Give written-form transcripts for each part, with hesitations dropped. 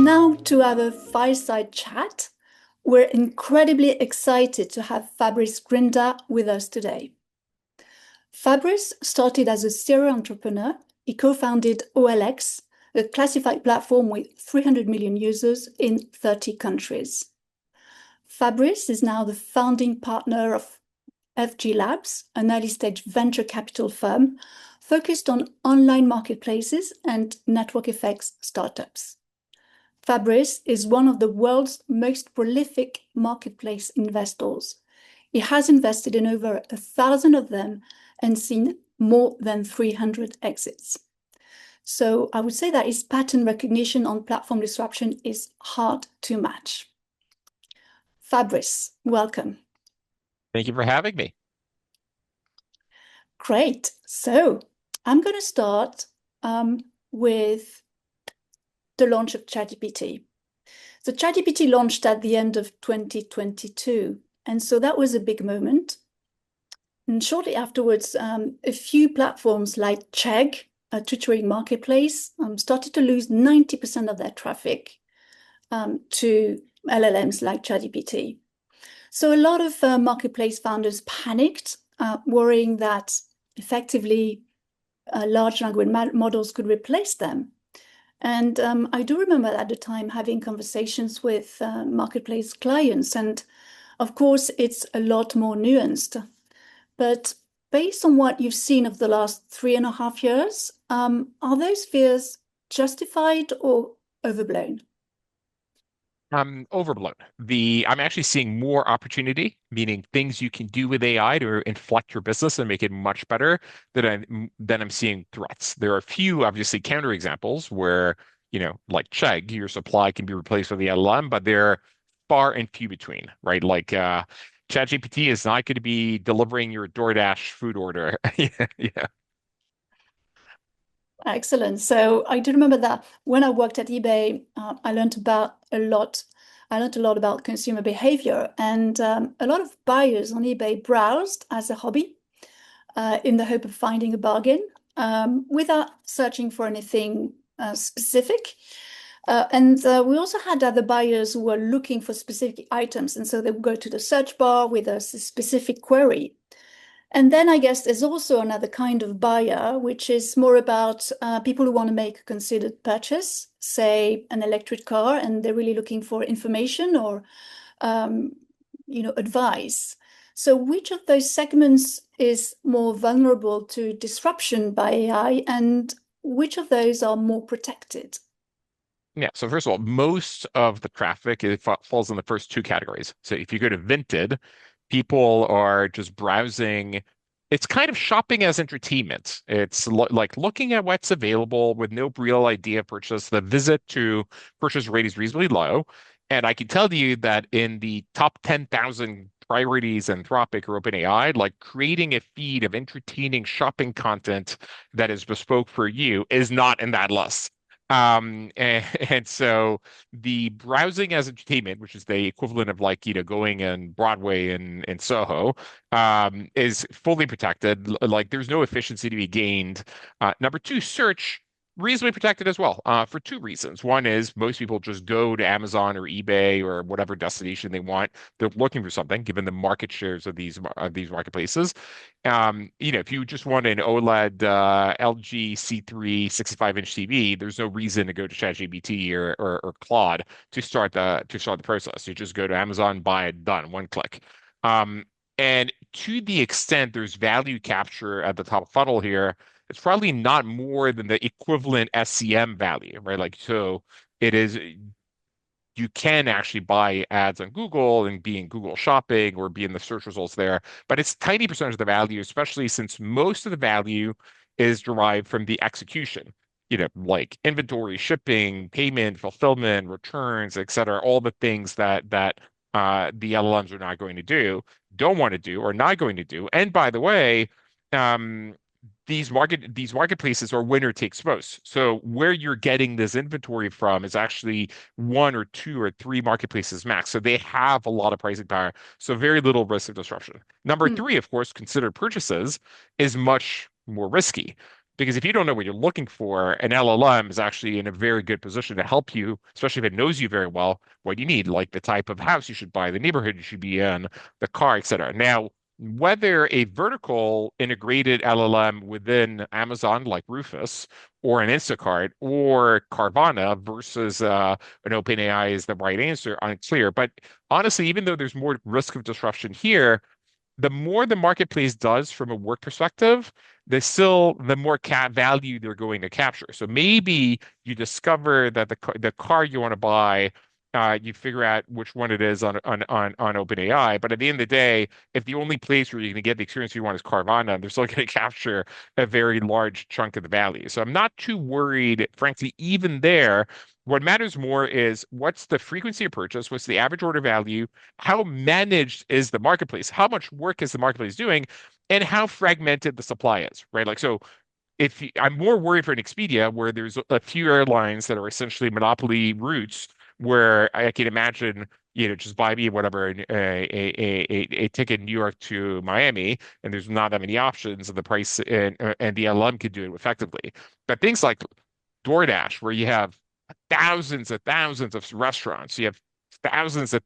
now to our fireside chat. We're incredibly excited to have Fabrice Grinda with us today. Fabrice started as a serial entrepreneur. He co-founded OLX, a classified platform with 300 million users in 30 countries. Fabrice is now the founding partner of FG Labs, an early-stage venture capital firm focused on online marketplaces and network effects startups. Fabrice is one of the world's most prolific marketplace investors. He has invested in over 1,000 of them and seen more than 300 exits. So I would say that his pattern recognition on platform disruption is hard to match. Fabrice, welcome. Thank you for having me. Great. So I'm going to start with the launch of ChatGPT. So ChatGPT launched at the end of 2022, and so that was a big moment. And shortly afterwards, a few platforms like Chegg, a tutoring marketplace, started to lose 90% of their traffic to LLMs like ChatGPT. So a lot of marketplace founders panicked, worrying that effectively large language models could replace them. And I do remember at the time having conversations with marketplace clients, and of course, it's a lot more nuanced. But based on what you've seen of the last 3.5 years, are those fears justified or overblown? Overblown. I'm actually seeing more opportunity, meaning things you can do with AI to inflect your business and make it much better than I'm seeing threats. There are a few obviously counterexamples where, like Chegg, your supply can be replaced with the LLM, but they're far and few between, right? Like ChatGPT is not going to be delivering your DoorDash food order. Yeah. Excellent. So I do remember that when I worked at eBay, I learned a lot. I learned a lot about consumer behavior, and a lot of buyers on eBay browsed as a hobby in the hope of finding a bargain without searching for anything specific. And we also had other buyers who were looking for specific items, and so they would go to the search bar with a specific query. And then I guess there's also another kind of buyer, which is more about people who want to make a considered purchase, say an electric car, and they're really looking for information or, advice. So which of those segments is more vulnerable to disruption by AI, and which of those are more protected? Yeah. So first of all, most of the traffic falls in the first two categories. So if you go to Vinted, people are just browsing. It's kind of shopping as entertainment. It's like looking at what's available with no real idea of purchase. The visit to purchase rate is reasonably low. And I can tell you that in the top 10,000 priorities in Anthropic or OpenAI, like creating a feed of entertaining shopping content that is bespoke for you is not in that list. And so the browsing as entertainment, which is the equivalent of like, going in Broadway and Soho, is fully protected. Like there's no efficiency to be gained. Number two, search reasonably protected as well, for two reasons. One is most people just go to Amazon or eBay or whatever destination they want. They're looking for something, given the market shares of these marketplaces. If you just want an OLED LG C3 65-inch TV, there's no reason to go to ChatGPT or Claude to start the process. You just go to Amazon, buy it, done, one click. And to the extent there's value capture at the top of funnel here, it's probably not more than the equivalent SCM value, right? Like, so it is, you can actually buy ads on Google and be in Google Shopping or be in the search results there, but it's tiny percentage of the value, especially since most of the value is derived from the execution, like inventory, shipping, payment, fulfillment, returns, et cetera, all the things that the LLMs are not going to do, don't want to do, or not going to do. And by the way, um, these marketplaces are winner takes most. So where you're getting this inventory from is actually one or two or three marketplaces max. So they have a lot of pricing power. So very little risk of disruption. Number Hmm. three, of course, considered purchases is much more risky Because if you don't know what you're looking for, an LLM is actually in a very good position to help you, especially if it knows you very well, what you need, like the type of house you should buy, the neighborhood you should be in, the car, etc. Now, whether a vertical integrated LLM within Amazon like Rufus or an Instacart or Carvana versus an OpenAI is the right answer, unclear. But honestly, even though there's more risk of disruption here, the more the marketplace does from a work perspective, the more value they're going to capture. So maybe you discover that the car you want to buy, you figure out which one it is on OpenAI. But at the end of the day, if the only place where you're going to get the experience you want is Carvana, they're still going to capture a very large chunk of the value. So I'm not too worried, frankly, even there. What matters more is what's the frequency of purchase, what's the average order value, how managed is the marketplace, how much work is the marketplace doing, and how fragmented the supply is, right? Like, so if I'm more worried for an Expedia where there's a few airlines that are essentially monopoly routes where I can imagine, just buy me whatever a ticket in New York to Miami, and there's not that many options, and the price and the LM could do it effectively. But things like DoorDash, where you have thousands of restaurants, you have thousands of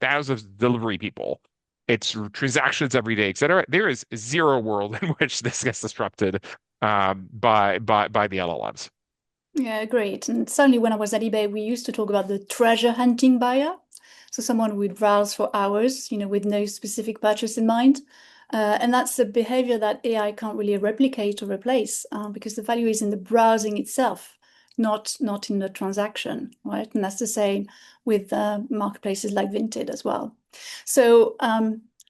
delivery people. It's transactions every day, et cetera. There is zero world in which this gets disrupted by the LLMs. Yeah, great. And certainly when I was at eBay, we used to talk about the treasure hunting buyer. So someone who would browse for hours, with no specific purchase in mind. And that's a behavior that AI can't really replicate or replace because the value is in the browsing itself, not in the transaction, right? And that's the same with marketplaces like Vinted as well. So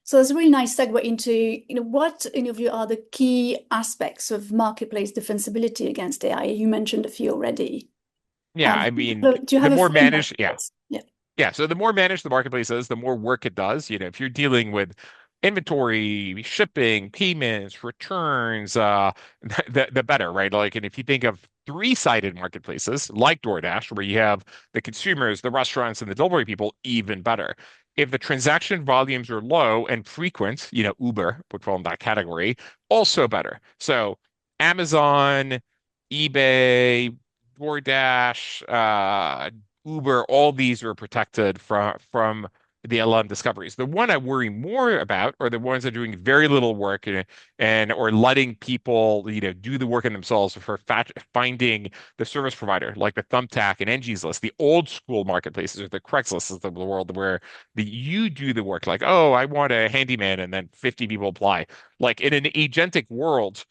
so it's a really nice segue into, what in your view are the key aspects of marketplace defensibility against AI? You mentioned a few already. Yeah, I mean, Do you the have a more framework managed, for yeah. this? Yeah. Yeah, so the more managed the marketplace is, the more work it does. If you're dealing with inventory, shipping, payments, returns, the better, right? Like, and if you think of three-sided marketplaces like DoorDash, where you have the consumers, the restaurants, and the delivery people, even better. If the transaction volumes are low and frequent, Uber would fall in that category, also better. So Amazon, eBay, DoorDash, Uber, all these are protected from the LLM discoveries. The one I worry more about are the ones that are doing very little work and or letting people, do the work in themselves for finding the service provider, like the Thumbtack and Angie's List, the old school marketplaces or the Craigslist of the world where you do the work, like, oh, I want a handyman, and then 50 people apply. Like in an agentic world,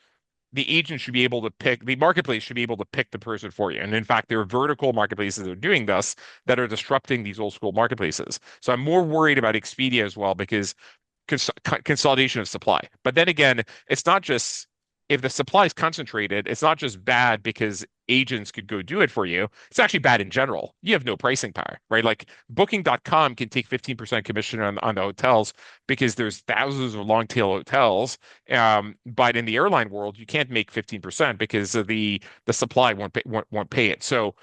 the agent should be able to pick, the marketplace should be able to pick the person for you. And in fact, there are vertical marketplaces that are doing this that are disrupting these old school marketplaces. So I'm more worried about Expedia as well because consolidation of supply. But then again, it's not just if the supply is concentrated, it's not just bad because agents could go do it for you. It's actually bad in general. You have no pricing power, right? Like booking.com can take 15% commission on the hotels because there's thousands of long tail hotels. But in the airline world, you can't make 15% because of the supply won't pay it. So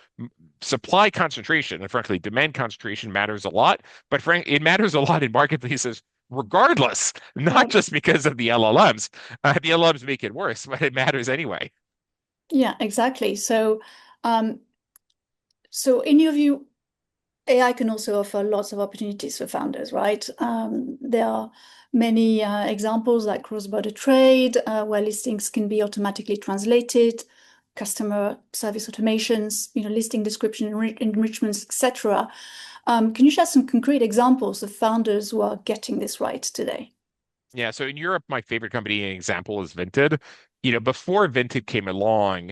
supply concentration and frankly demand concentration matters a lot, but it matters a lot in marketplaces regardless, Yeah. not just because of the LLMs. The LLMs make it worse, but it matters anyway. Yeah, exactly. Um, so in your view, AI can also offer lots of opportunities for founders, right? There are many examples like cross-border trade, where listings can be automatically translated, customer service automations, listing description enrichments, etc. Can you share some concrete examples of founders who are getting this right today? Yeah, so in Europe, my favorite company example is Vinted. Before Vinted came along,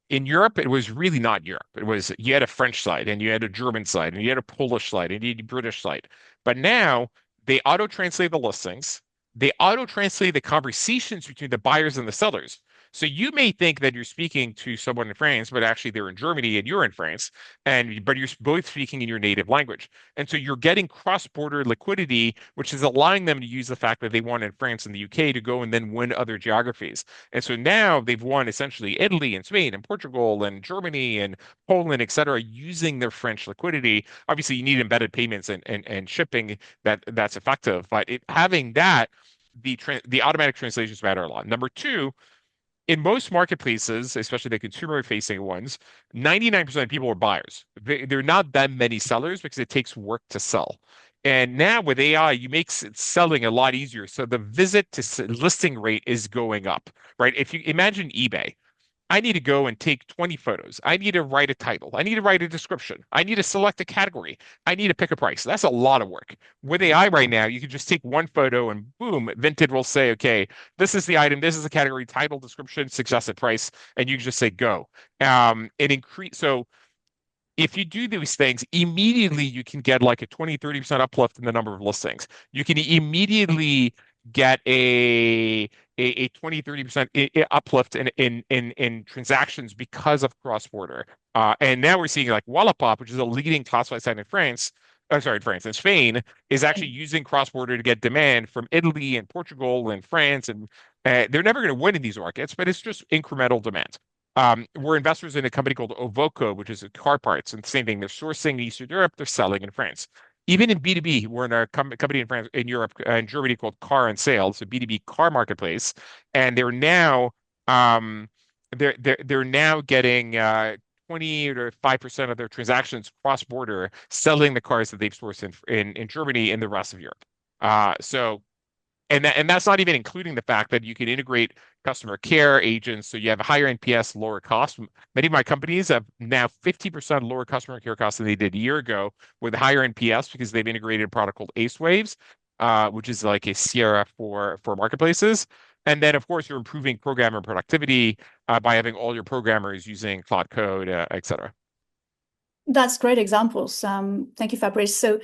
in Europe, it was really not Europe. It was you had a French side and you had a German side and you had a Polish side and you had a British side. But now they auto translate the listings. They auto translate the conversations between the buyers and the sellers. So you may think that you're speaking to someone in France, but actually they're in Germany and you're in France, and but you're both speaking in your native language. And so you're getting cross-border liquidity, which is allowing them to use the fact that they won in France and the UK to go and then win other geographies. And so now they've won essentially Italy and Spain and Portugal and Germany and Poland, et cetera, using their French liquidity. Obviously, you need embedded payments and shipping that's effective. But having that, the automatic translations matter a lot. Number two, in most marketplaces, especially the consumer-facing ones, 99% of people are buyers. They're not that many sellers because it takes work to sell. And now with AI, you make selling a lot easier. So the visit to listing rate is going up, right? If you imagine eBay, I need to go and take 20 photos. I need to write a title. I need to write a description. I need to select a category. I need to pick a price. That's a lot of work. With AI right now, you can just take one photo and boom, Vinted will say, okay, this is the item, this is the category, title, description, suggested price, and you can just say go. It increase so if you do these things, immediately you can get like a 20, 30% uplift in the number of listings. You can immediately get a 20, 30% uplift in transactions because of cross-border. And now we're seeing like Wallapop, which is a leading classified site in France. Oh, sorry, France and Spain is actually using cross-border to get demand from Italy and Portugal and France, and they're never going to win in these markets, but it's just incremental demand. We're investors in a company called Ovoco, which is car parts, and same thing. They're sourcing in Eastern Europe, they're selling in France. Even in B2B, we're in a company in France, in Europe, in Germany called Car and Sales, a B2B car marketplace, and um, they're now getting 20 to 5% of their transactions cross border, selling the cars that they've sourced in Germany and the rest of Europe. So and that's not even including the fact that you can integrate customer care agents, so you have a higher NPS, lower cost. Many of my companies have now 50% lower customer care costs than they did a year ago with higher NPS because they've integrated a product called Ace Waves, which is like a Sierra for marketplaces. And then, of course, you're improving programmer productivity by having all your programmers using Cloud Code, et cetera. That's great examples. Thank you, Fabrice. So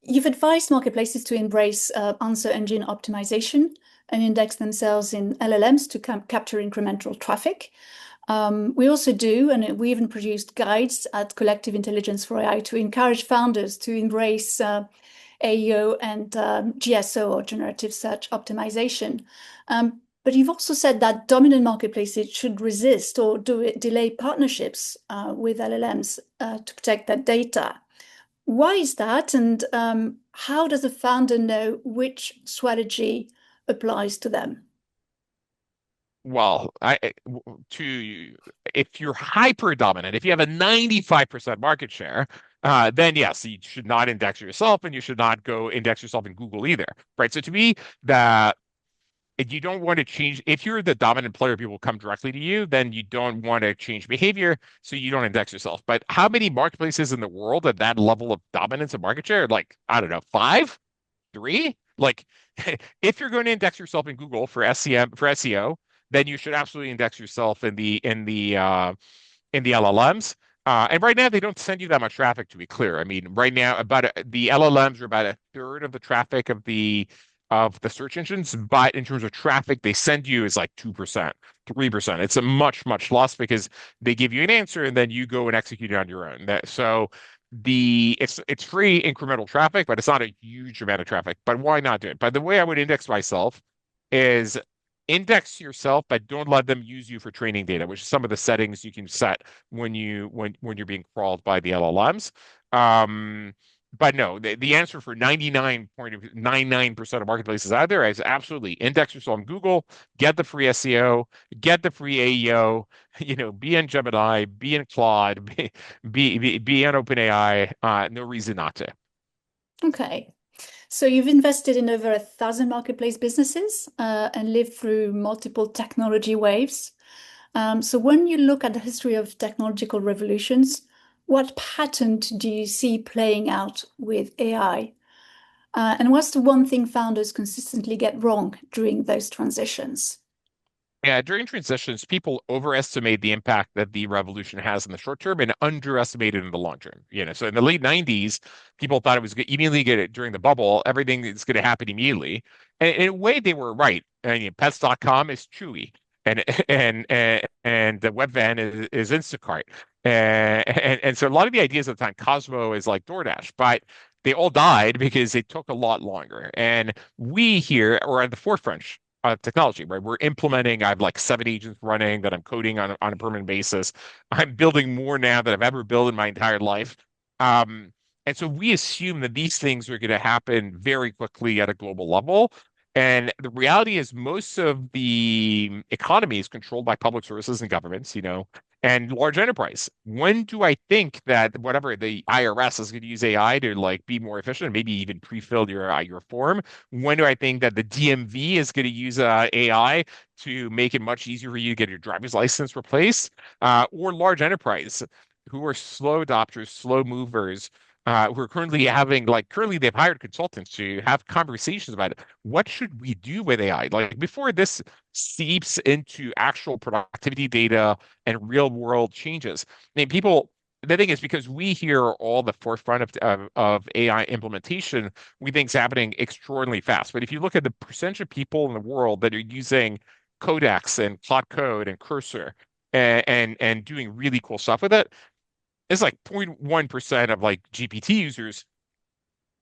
you've advised marketplaces to embrace answer engine optimization and index themselves in LLMs to capture incremental traffic. We also do, and we even produced guides at Collective Intelligence for AI to encourage founders to embrace AEO and GSO, or generative search optimization. But you've also said that dominant marketplaces should resist or delay partnerships with LLMs to protect their data. Why is that? And how does a founder know which strategy applies to them? Well, to if you're hyper dominant, if you have a 95% market share, then yes, you should not index yourself, and you should not go index yourself in Google either, right? So to me, that if you don't want to change, if you're the dominant player, people come directly to you, then you don't want to change behavior, so you don't index yourself. But how many marketplaces in the world at that level of dominance of market share? Like, I don't know, five, three? Like, if you're going to index yourself in Google for SEM for SEO, then you should absolutely index yourself in the LLMs. And right now, they don't send you that much traffic, to be clear. I mean, right now, the LLMs are about a third of the traffic of the search engines, but in terms of traffic, they send you is like 2%, 3%. It's a much, much less because they give you an answer and then you go and execute it on your own. So it's free incremental traffic, but it's not a huge amount of traffic. But why not do it? But the way I would index myself is index yourself, but don't let them use you for training data, which is some of the settings you can set when you're being crawled by the LLMs. But no, the answer for 99.99% of marketplaces out there is absolutely index yourself on Google, get the free SEO, get the free AEO, be in Gemini, be in Claude, be on OpenAI. No reason not to. Okay. So you've invested in over 1,000 marketplace businesses and lived through multiple technology waves. So when you look at the history of technological revolutions, what pattern do you see playing out with AI? And what's the one thing founders consistently get wrong during those transitions? Yeah, during transitions, people overestimate the impact that the revolution has in the short term and underestimate it in the long term. So in the late 90s, people thought it was immediately get it during the bubble, everything is going to happen immediately. And in a way, they were right. Pets.com is Chewy, and the Webvan is Instacart. And so a lot of the ideas at the time, Cosmo is like DoorDash, but they all died because it took a lot longer. And we here are at the forefront technology, right? We're implementing, I have like 7 agents running that I'm coding on a permanent basis. I'm building more now than I've ever built in my entire life. And so we assume that these things are going to happen very quickly at a global level. And the reality is most of the economy is controlled by public services and governments, and large enterprise. When do I think that whatever the IRS is going to use AI to like be more efficient, maybe even pre-fill your form? When do I think that the DMV is going to use AI to make it much easier for you to get your driver's license replaced? Or large enterprise who are slow adopters, slow movers, who are currently they've hired consultants to have conversations about it. What should we do with AI? Like before this seeps into actual productivity data and real world changes. I mean, the thing is, because we hear all the forefront of AI implementation, we think it's happening extraordinarily fast. But if you look at the percentage of people in the world that are using Codex and Cloud Code and Cursor and doing really cool stuff with it, it's like 0.1% of like GPT users.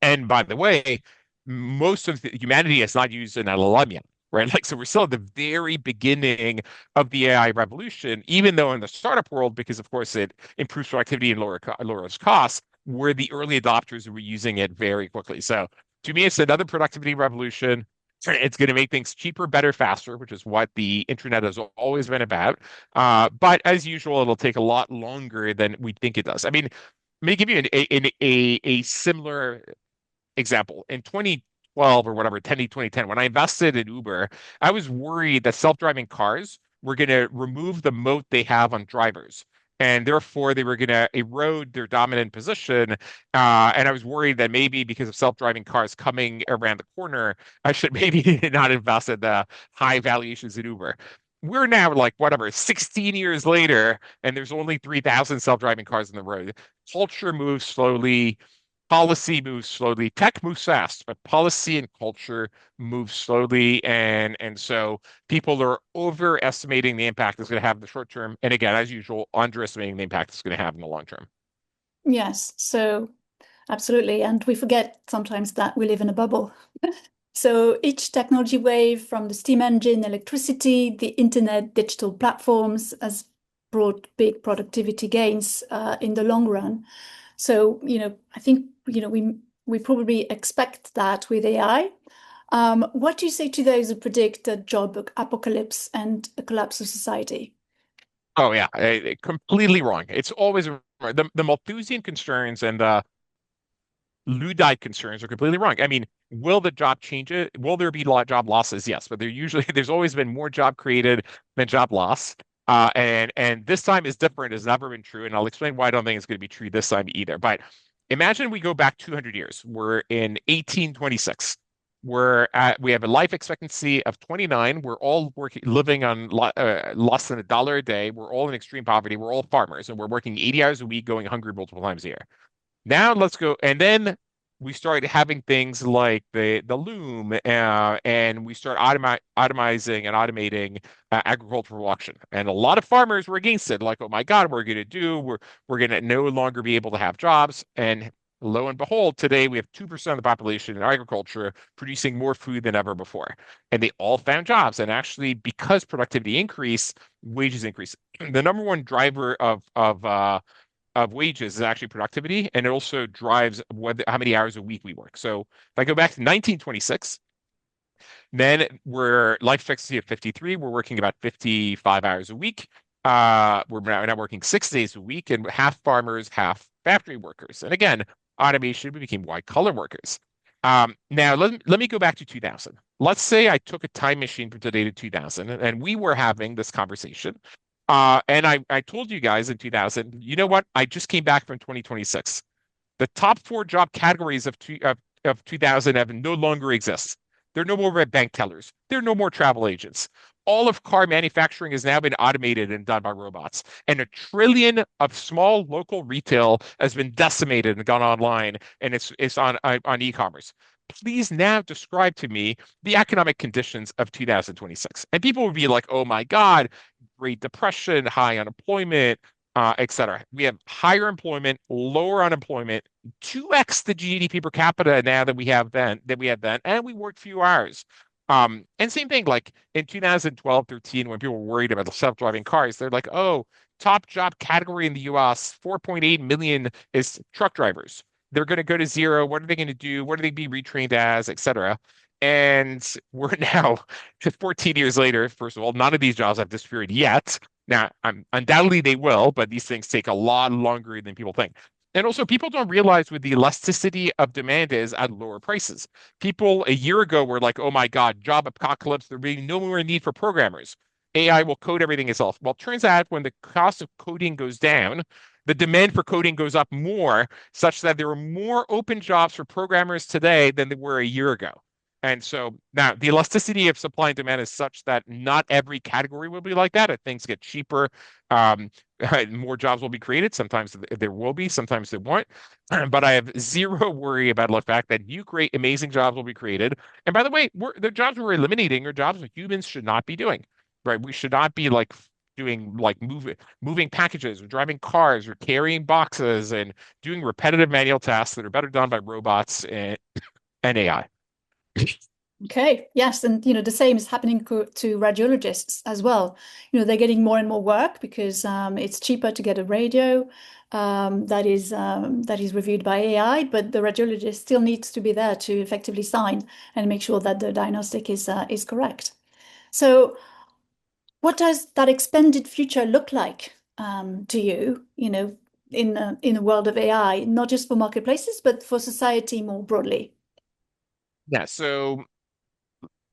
And by the way, most of humanity has not used an LLM yet, right? Like, so we're still at the very beginning of the AI revolution, even though in the startup world, because of course it improves productivity and lowers costs, we're the early adopters who were using it very quickly. So to me, it's another productivity revolution. It's going to make things cheaper, better, faster, which is what the internet has always been about. But as usual, it'll take a lot longer than we think it does. I mean, let me give you a similar example. In 2012 or whatever, 2010, when I invested in Uber, I was worried that self-driving cars were going to remove the moat they have on drivers. And therefore, they were going to erode their dominant position. And I was worried that maybe because of self-driving cars coming around the corner, I should maybe not invest in the high valuations in Uber. We're now like, whatever, 16 years later, and there's only 3,000 self-driving cars on the road. Culture moves slowly. Policy moves slowly. Tech moves fast, but policy and culture move slowly. And so people are overestimating the impact it's going to have in the short term. And again, as usual, underestimating the impact it's going to have in the long term. Yes, so absolutely. And we forget sometimes that we live in a bubble. So each technology wave, from the steam engine, electricity, the internet, digital platforms, has brought big productivity gains in the long run. So, I think, we probably expect that with AI. What do you say to those who predict a job apocalypse and a collapse of society? Oh yeah, completely wrong. It's always the Malthusian concerns and Luddite concerns are completely wrong. I mean, will the job change it? Will there be job losses? Yes, but there's always been more job created than job loss. And this time is different. It's never been true, and I'll explain why I don't think it's going to be true this time either. But imagine we go back 200 years. We're in 1826. We have a life expectancy of 29. We're all living on less than $1 a day. We're all in extreme poverty. We're all farmers, and we're working 80 hours a week, going hungry multiple times a year. Now let's go, and then we start having things like the loom, and we start automizing and automating agricultural production. And a lot of farmers were against it, like, oh my God, we're going to do? We're going to no longer be able to have jobs. And lo and behold, today we have 2% of the population in agriculture producing more food than ever before. And they all found jobs. And actually, because productivity increased, wages increased. The number one driver of wages is actually productivity, and it also drives how many hours a week we work. So if I go back to 1926, then we're life expectancy of 53. We're working about 55 hours a week. We're now working 6 days a week, and half farmers, half factory workers. And again, automation, we became white collar workers. Now let me go back to 2000. Let's say I took a time machine from today to 2000, and we were having this conversation. And I told you guys in 2000, you know what? I just came back from 2026. The top four job categories of 2000 have no longer exist. There are no more red bank tellers. There are no more travel agents. All of car manufacturing has now been automated and done by robots. And 1 trillion of small local retail has been decimated and gone online, and it's on e-commerce. Please now describe to me the economic conditions of 2026. And people would be like, oh my God, Great Depression, high unemployment, et cetera. We have higher employment, lower unemployment, 2x the GDP per capita now that we had then, and we work few hours. And same thing, like in 2012, 13, when people were worried about the self-driving cars, they're like, oh, top job category in the US, 4.8 million is truck drivers. They're going to go to zero. What are they going to do? What are they be retrained as, et cetera? And we're now 14 years later. First of all, none of these jobs have disappeared yet. Now, undoubtedly they will, but these things take a lot longer than people think. And also, people don't realize what the elasticity of demand is at lower prices. People a year ago were like, oh my God, job apocalypse, there will be no more need for programmers. AI will code everything itself. Well, it turns out when the cost of coding goes down, the demand for coding goes up more, such that there are more open jobs for programmers today than there were a year ago. And so now the elasticity of supply and demand is such that not every category will be like that. If things get cheaper, um, more jobs will be created. Sometimes there will be, sometimes there won't. But I have zero worry about the fact that new great, amazing jobs will be created. And by the way, the jobs we're eliminating are jobs that humans should not be doing, right? We should not be like doing like moving packages or driving cars or carrying boxes and doing repetitive manual tasks that are better done by robots and AI. Okay, yes, and the same is happening to radiologists as well. They're getting more and more work because it's cheaper to get a radio that is reviewed by AI, but the radiologist still needs to be there to effectively sign and make sure that the diagnostic is correct. So, what does that expanded future look like to you? In the world of AI, not just for marketplaces, but for society more broadly. Yeah, so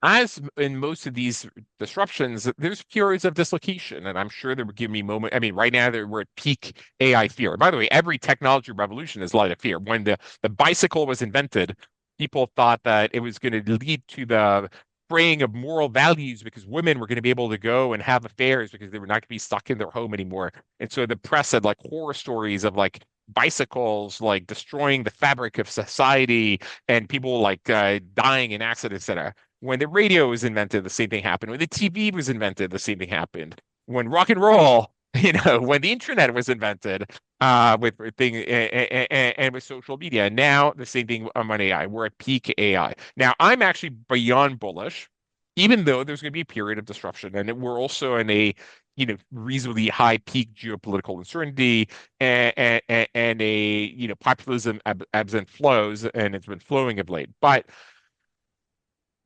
as in most of these disruptions, there's periods of dislocation, and I'm sure there would give me moment. I mean, right now we're at peak AI fear. By the way, every technology revolution is light of fear. When the bicycle was invented, people thought that it was going to lead to the fraying of moral values because women were going to be able to go and have affairs because they were not going to be stuck in their home anymore. And so the press had like horror stories of like bicycles like destroying the fabric of society and people like dying in accidents, etc. When the radio was invented, the same thing happened. When the TV was invented, the same thing happened. When rock and roll, when the internet was invented, with thing and with social media. Now the same thing on AI. We're at peak AI. Now I'm actually beyond bullish, even though there's going to be a period of disruption, and we're also in a reasonably high peak geopolitical uncertainty and a populism ebbs and flows, and it's been flowing of late. But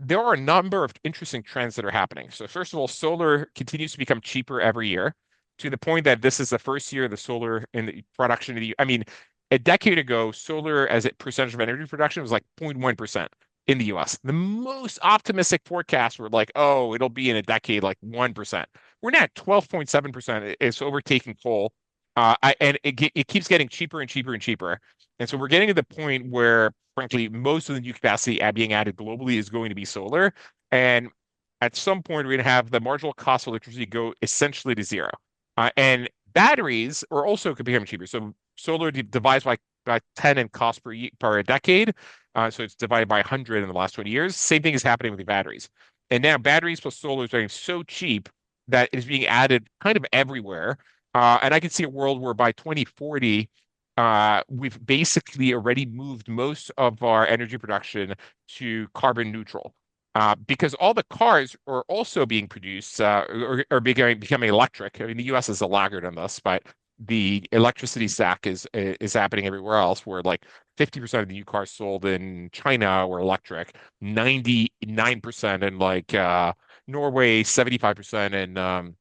there are a number of interesting trends that are happening. So first of all, solar continues to become cheaper every year to the point that this is the first year the solar in the production of the, I mean, a decade ago, solar as a percentage of energy production was like 0.1% in the US. The most optimistic forecasts were like, oh, it'll be in a decade like 1%. We're now at 12.7%. It's overtaking coal. And it keeps getting cheaper and cheaper and cheaper. And so we're getting to the point where, frankly, most of the new capacity being added globally is going to be solar. And at some point, we're going to have the marginal cost of electricity go essentially to zero. And batteries are also becoming cheaper. So solar divides by 10 in cost per decade. So it's divided by 100 in the last 20 years. Same thing is happening with the batteries. And now batteries plus solar is getting so cheap that it is being added kind of everywhere. And I can see a world where by 2040, we've basically already moved most of our energy production to carbon neutral. Because all the cars are also being produced or becoming electric. I mean, the US is a laggard on this, but the electricity stack is happening everywhere else, where like 50% of the new cars sold in China were electric, 99% in like Norway, 75%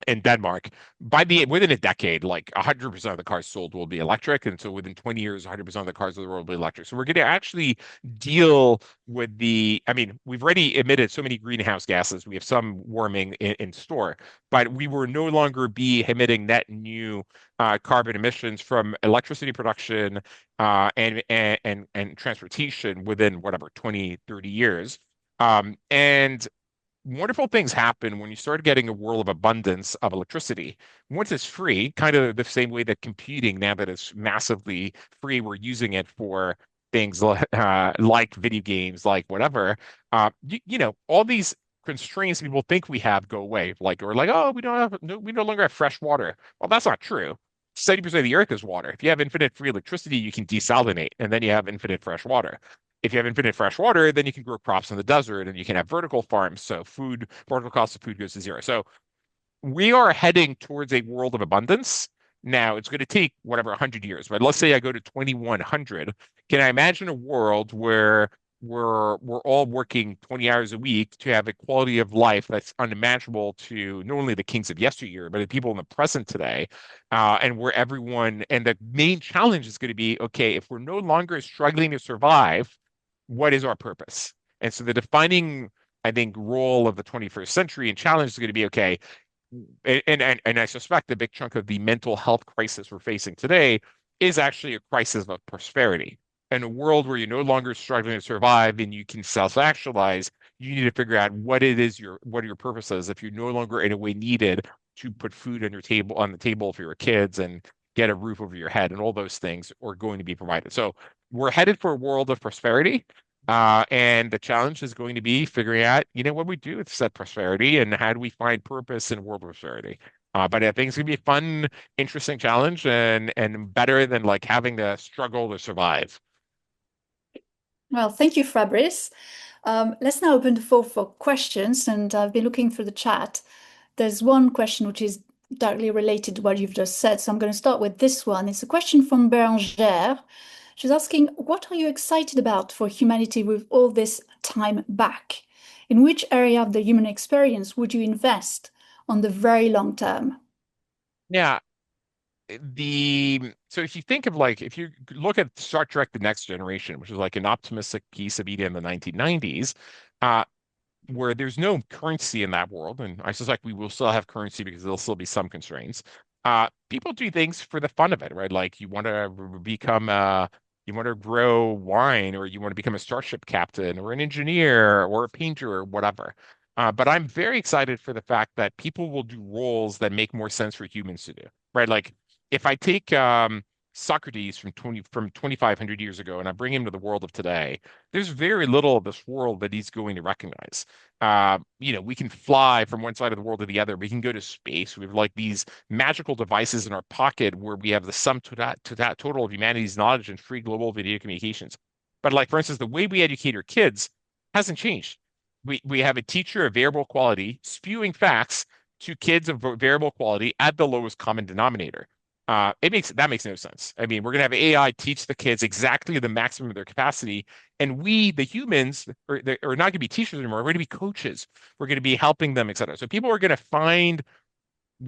in Denmark. Within a decade, like 100% of the cars sold will be electric, and so within 20 years, 100% of the cars of the world will be electric. So we're going to actually deal with the. I mean, we've already emitted so many greenhouse gases. We have some warming in store, but we will no longer be emitting net new carbon emissions from electricity production and transportation within whatever 20, 30 years. And wonderful things happen when you start getting a world of abundance of electricity. Once it's free, kind of the same way that computing, now that it's massively free, we're using it for things like video games, like whatever. All these constraints people think we have go away. Like, or like, oh, we no longer have fresh water. Well, that's not true. 70% of the earth is water. If you have infinite free electricity, you can desalinate, and then you have infinite fresh water. If you have infinite fresh water, then you can grow crops in the desert and you can have vertical farms. So vertical cost of food goes to zero. So we are heading towards a world of abundance. Now it's going to take whatever 100 years, but let's say I go to 2100. Can I imagine a world where we're all working 20 hours a week to have a quality of life that's unimaginable to not only the kings of yesteryear, but the people in the present today. And where everyone, and the main challenge is going to be, okay, if we're no longer struggling to survive, what is our purpose? And so the defining, I think, role of the 21st century and challenge is going to be, okay, and I suspect the big chunk of the mental health crisis we're facing today is actually a crisis of prosperity. In a world where you're no longer struggling to survive and you can self-actualize, you need to figure out what are your purposes if you're no longer in a way needed to put food on the table for your kids and get a roof over your head, and all those things are going to be provided. So we're headed for a world of prosperity. And the challenge is going to be figuring out, what we do with said prosperity and how do we find purpose in world prosperity. But I think it's going to be a fun, interesting challenge, and better than like having to struggle to survive. Well, thank you, Fabrice. Let's now open the floor for questions, and I've been looking through the chat. There's one question which is directly related to what you've just said, so I'm going to start with this one. It's a question from Bérangère. She's asking, what are you excited about for humanity with all this time back? In which area of the human experience would you invest on the very long term? Yeah, so if you think of like if you look at Star Trek: The Next Generation, which is like an optimistic piece of media in the 1990s, uh, where there's no currency in that world, and I suspect we will still have currency because there'll still be some constraints. People do things for the fun of it, right? Like you want to grow wine, or you want to become a starship captain, or an engineer, or a painter, or whatever. But I'm very excited for the fact that people will do roles that make more sense for humans to do, right? Like if I take Socrates from 2,500 years ago and I bring him to the world of today, there's very little of this world that he's going to recognize. We can fly from one side of the world to the other. We can go to space. We have like these magical devices in our pocket where we have the sum to that total of humanity's knowledge and free global video communications. But like, for instance, the way we educate our kids hasn't changed. We have a teacher of variable quality spewing facts to kids of variable quality at the lowest common denominator. That makes no sense. I mean, we're gonna have AI teach the kids exactly the maximum of their capacity, and we, the humans, are not gonna be teachers anymore. We're gonna be coaches. We're gonna be helping them, et cetera. So people are gonna find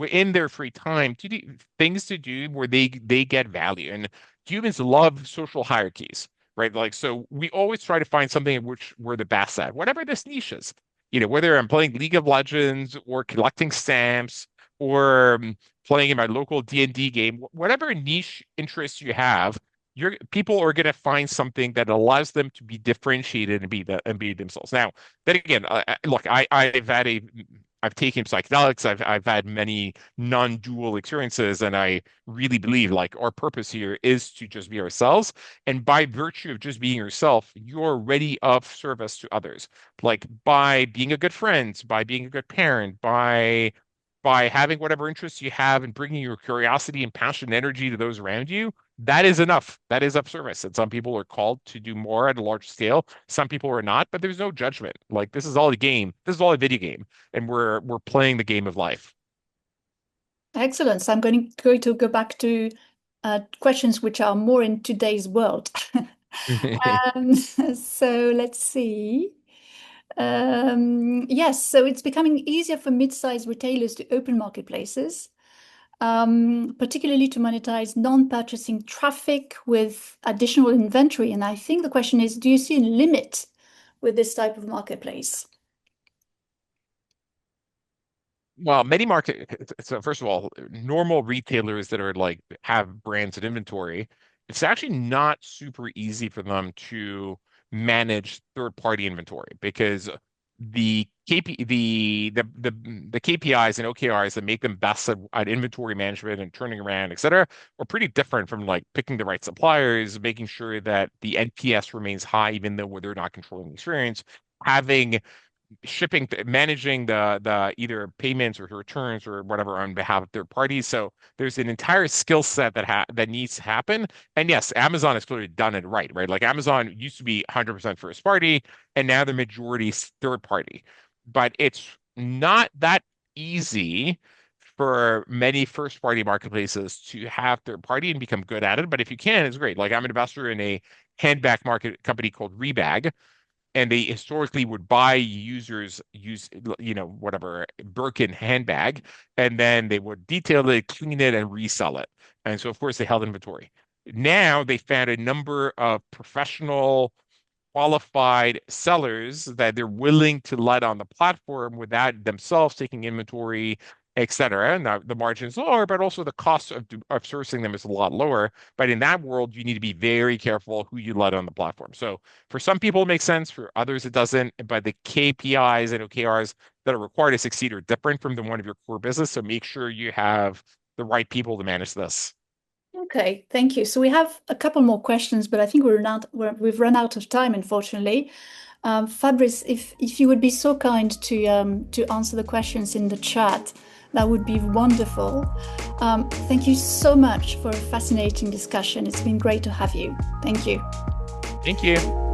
in their free time to do things to do where they get value. And humans love social hierarchies, right? Like, so we always try to find something in which we're the best at, whatever this niche is. Whether I'm playing League of Legends or collecting stamps or playing in my local D&D game, whatever niche interests you have, your people are going to find something that allows them to be differentiated and be themselves. Now, then again, look, I've taken psychedelics. I've had many non-dual experiences, and I really believe like our purpose here is to just be ourselves. And by virtue of just being yourself, you're already of service to others. Like by being a good friend, by being a good parent, by having whatever interests you have and bringing your curiosity and passion and energy to those around you, that is enough. That is of service. And some people are called to do more at a large scale. Some people are not, but there's no judgment. Like this is all a game. This is all a video game, and we're playing the game of life. Excellent. So I'm going to go back to questions which are more in today's world. So let's see. Yes, so it's becoming easier for mid-sized retailers to open marketplaces, particularly to monetize non-purchasing traffic with additional inventory. And I think the question is, do you see a limit with this type of marketplace? Well, so first of all, normal retailers that are like have brands and inventory, it's actually not super easy for them to manage third-party inventory because the KP the KPIs and OKRs that make them best at inventory management and turning around, et cetera, are pretty different from like picking the right suppliers, making sure that the NPS remains high even though they're not controlling the experience, having managing the either payments or returns or whatever on behalf of third parties. So there's an entire skill set that needs to happen. And yes, Amazon has clearly done it right? Like Amazon used to be 100% first party, and now the majority is third party. But it's not that easy for many first party marketplaces to have third party and become good at it. But if you can, it's great. Like I'm an investor in a handbag market company called Rebag, and they historically would buy users use whatever Birkin handbag, and then they would detail it, clean it, and resell it. And so of course they held inventory. Now they found a number of professional qualified sellers that they're willing to let on the platform without themselves taking inventory, et cetera. And the margin is lower, but also the cost of sourcing them is a lot lower. But in that world, you need to be very careful who you let on the platform. So for some people, it makes sense. For others, it doesn't. But the KPIs and OKRs that are required to succeed are different from the one of your core business. So make sure you have the right people to manage this. Okay, thank you. So we have a couple more questions, but I think we've run out of time, unfortunately. Fabrice, if you would be so kind to answer the questions in the chat, that would be wonderful. Thank you so much for a fascinating discussion. It's been great to have you. Thank you. Thank you.